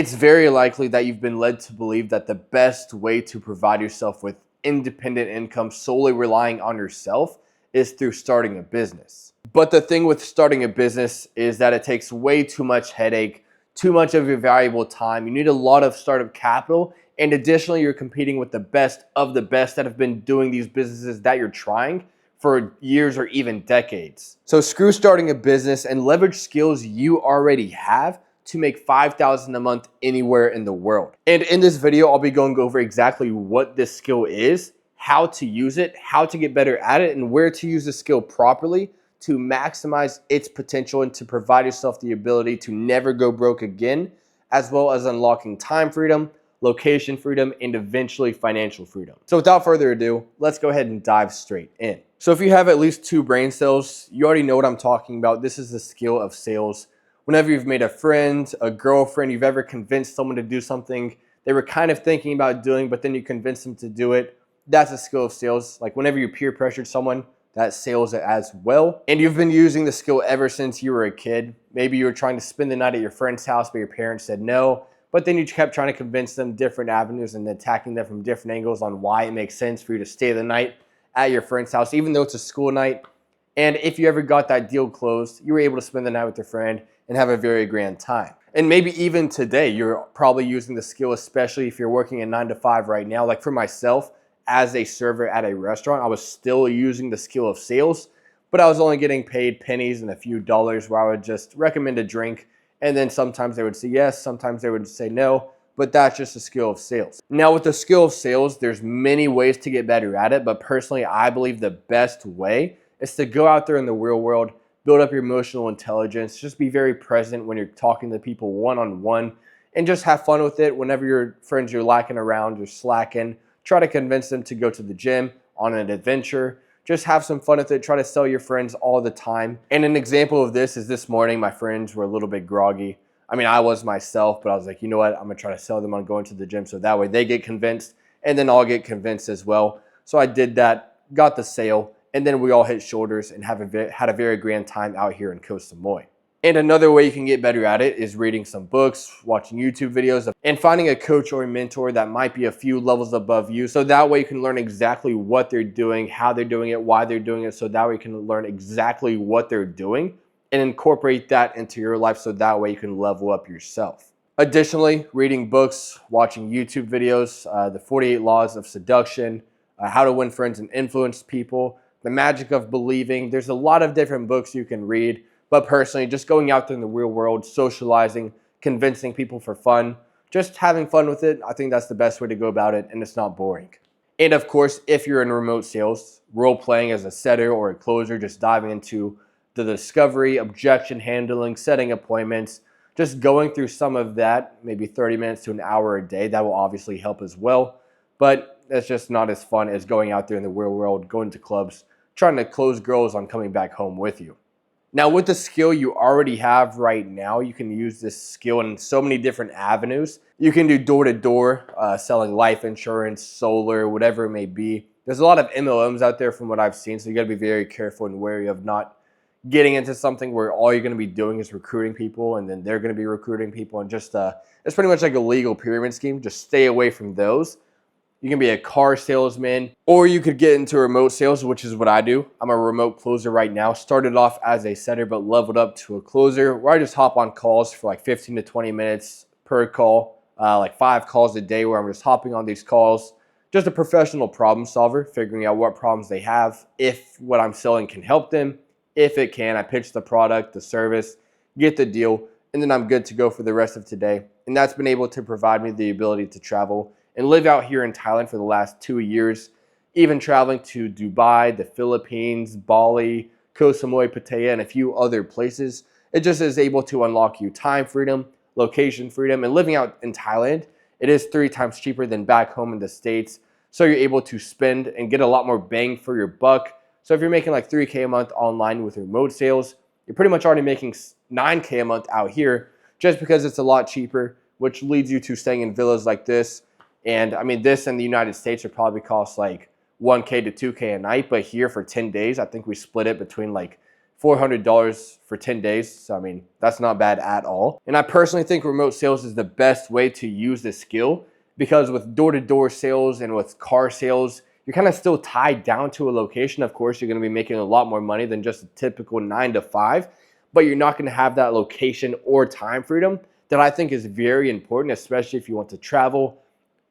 It's very likely that you've been led to believe that the best way to provide yourself with independent income solely relying on yourself is through starting a business. But the thing with starting a business is that it takes way too much headache, too much of your valuable time. You need a lot of startup capital. And additionally, you're competing with the best of the best that have been doing these businesses that you're trying for years or even decades. So screw starting a business and leverage skills you already have to make $5,000 a month anywhere in the world. And in this video, I'll be going over exactly what this skill is, how to use it, how to get better at it, and where to use the skill properly to maximize its potential and to provide yourself the ability to never go broke again, as well as unlocking time freedom, location freedom, and eventually financial freedom. So without further ado, let's go ahead and dive straight in. So if you have at least 2 brain cells, you already know what I'm talking about. This is the skill of sales. Whenever you've made a friend, a girlfriend, you've ever convinced someone to do something they were kind of thinking about doing, but then you convince them to do it, that's a skill of sales. Like whenever you peer pressured someone, that's sales as well. And you've been using the skill ever since you were a kid. Maybe you were trying to spend the night at your friend's house, but your parents said no. But then you kept trying to convince them different avenues and attacking them from different angles on why it makes sense for you to stay the night at your friend's house, even though it's a school night. And if you ever got that deal closed, you were able to spend the night with your friend and have a very grand time. And maybe even today, you're probably using the skill, especially if you're working a 9 to 5 right now. Like for myself, as a server at a restaurant, I was still using the skill of sales, but I was only getting paid pennies and a few dollars where I would just recommend a drink. And then sometimes they would say yes, sometimes they would say no, but that's just a skill of sales. Now with the skill of sales, there's many ways to get better at it, but personally, I believe the best way is to go out there in the real world, build up your emotional intelligence, just be very present when you're talking to people one-on-one, and just have fun with it. Whenever your friends you're lacking around, you're slacking, try to convince them to go to the gym on an adventure. Just have some fun with it. Try to sell your friends all the time. And an example of this is this morning, my friends were a little bit groggy. I mean, I was myself, but I was like, you know what? I'm going to try to sell them on going to the gym so that way they get convinced and then I'll get convinced as well. So I did that, got the sale, and then we all hit shoulders and had a very grand time out here in Koh Samui. And another way you can get better at it is reading some books, watching YouTube videos, and finding a coach or a mentor that might be a few levels above you. So that way you can learn exactly what they're doing, how they're doing it, why they're doing it. So that way you can learn exactly what they're doing and incorporate that into your life so that way you can level up yourself. Additionally, reading books, watching YouTube videos, the 48 Laws of Seduction, How to Win Friends and Influence People, The Magic of Believing. There's a lot of different books you can read. But personally, just going out there in the real world, socializing, convincing people for fun, just having fun with it, I think that's the best way to go about it, and it's not boring. And of course, if you're in remote sales, role playing as a setter or a closer, just diving into the discovery, objection handling, setting appointments, just going through some of that, maybe 30 minutes to an hour a day, that will obviously help as well. But it's just not as fun as going out there in the real world, going to clubs, trying to close girls on coming back home with you. Now, with the skill you already have right now, you can use this skill in so many different avenues. You can do door-to-door, selling life insurance, solar, whatever it may be. There's a lot of MLMs out there from what I've seen, so you got to be very careful and wary of not getting into something where all you're going to be doing is recruiting people, and then they're going to be recruiting people, and just it's pretty much like a legal pyramid scheme. Just stay away from those. You can be a car salesman, or you could get into remote sales, which is what I do. I'm a remote closer right now. Started off as a setter, but leveled up to a closer where I just hop on calls for like 15 to 20 minutes per call, like 5 calls a day where I'm just hopping on these calls. Just a professional problem solver, figuring out what problems they have, if what I'm selling can help them. If it can, I pitch the product, the service, get the deal, and then I'm good to go for the rest of today. And that's been able to provide me the ability to travel and live out here in Thailand for the last 2 years, even traveling to Dubai, the Philippines, Bali, Koh Samui, Pattaya, and a few other places. It just is able to unlock you time freedom, location freedom, and living out in Thailand, it is 3 times cheaper than back home in the States. So you're able to spend and get a lot more bang for your buck. So if you're making like 3K a month online with remote sales, you're pretty much already making 9K a month out here just because it's a lot cheaper, which leads you to staying in villas like this. And I mean, this in the United States would probably cost like 1K to 2K a night, but here for 10 days, I think we split it between like $400 for 10 days. So, I mean, that's not bad at all. And I personally think remote sales is the best way to use this skill because with door-to-door sales and with car sales, you're kind of still tied down to a location. Of course, you're going to be making a lot more money than just a typical 9 to 5, but you're not going to have that location or time freedom that I think is very important, especially if you want to travel,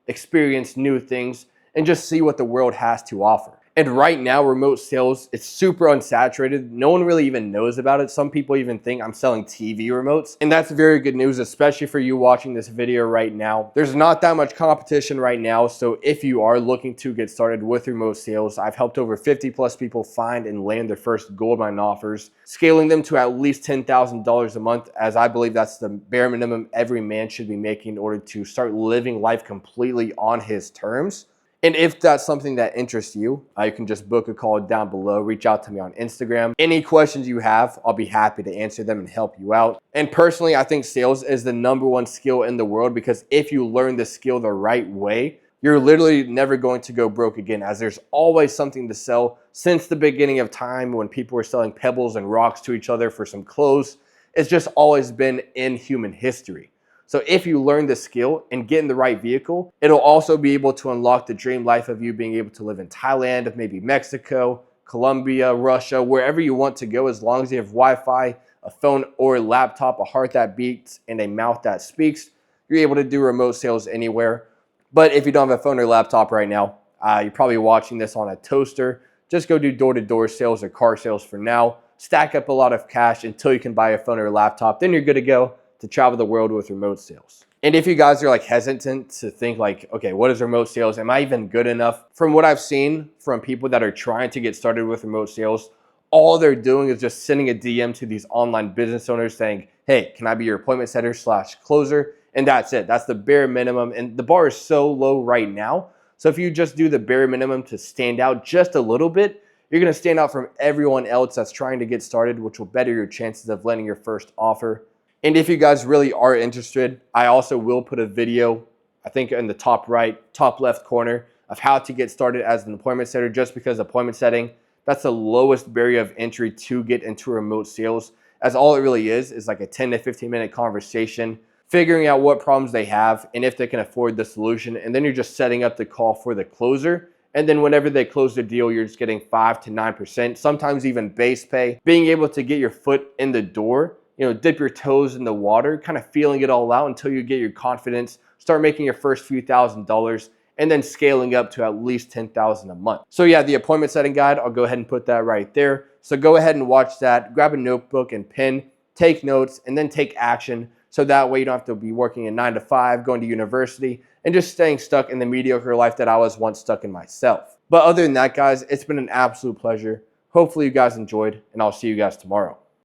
experience new things, and just see what the world has to offer. And right now, remote sales, it's super unsaturated. No one really even knows about it. Some people even think I'm selling TV remotes. And that's very good news, especially for you watching this video right now. There's not that much competition right now. So if you are looking to get started with remote sales, I've helped over 50 plus people find and land their first goldmine offers, scaling them to at least $10,000 a month, as I believe that's the bare minimum every man should be making in order to start living life completely on his terms. And if that's something that interests you, you can just book a call down below. Reach out to me on Instagram. Any questions you have, I'll be happy to answer them and help you out. And personally, I think sales is the #1 skill in the world because if you learn the skill the right way, you're literally never going to go broke again, as there's always something to sell. Since the beginning of time when people were selling pebbles and rocks to each other for some clothes, it's just always been in human history. So if you learn the skill and get in the right vehicle, it'll also be able to unlock the dream life of you being able to live in Thailand, maybe Mexico, Colombia, Russia, wherever you want to go, as long as you have Wi-Fi, a phone or a laptop, a heart that beats, and a mouth that speaks. You're able to do remote sales anywhere. But if you don't have a phone or laptop right now, you're probably watching this on a toaster. Just go do door-to-door sales or car sales for now. Stack up a lot of cash until you can buy a phone or a laptop. Then you're good to go to travel the world with remote sales. And if you guys are like hesitant to think like, okay, what is remote sales? Am I even good enough? From what I've seen from people that are trying to get started with remote sales, all they're doing is just sending a DM to these online business owners saying, hey, can I be your appointment setter / closer? And that's it. That's the bare minimum. And the bar is so low right now. So if you just do the bare minimum to stand out just a little bit, you're going to stand out from everyone else that's trying to get started, which will better your chances of landing your first offer. And if you guys really are interested, I also will put a video, I think in the top right, top left corner, of how to get started as an appointment setter, just because appointment setting, that's the lowest barrier of entry to get into remote sales, as all it really is like a 10 to 15 minute conversation, figuring out what problems they have and if they can afford the solution. And then you're just setting up the call for the closer. And then whenever they close the deal, you're just getting 5 to 9%, sometimes even base pay. Being able to get your foot in the door, dip your toes in the water, kind of feeling it all out until you get your confidence, start making your first few $1,000s, and then scaling up to at least $10,000 a month. So yeah, the appointment setting guide, I'll go ahead and put that right there. So go ahead and watch that, grab a notebook and pen, take notes, and then take action. So that way you don't have to be working a 9 to 5, going to university, and just staying stuck in the mediocre life that I was once stuck in myself. But other than that, guys, it's been an absolute pleasure. Hopefully you guys enjoyed, and I'll see you guys tomorrow.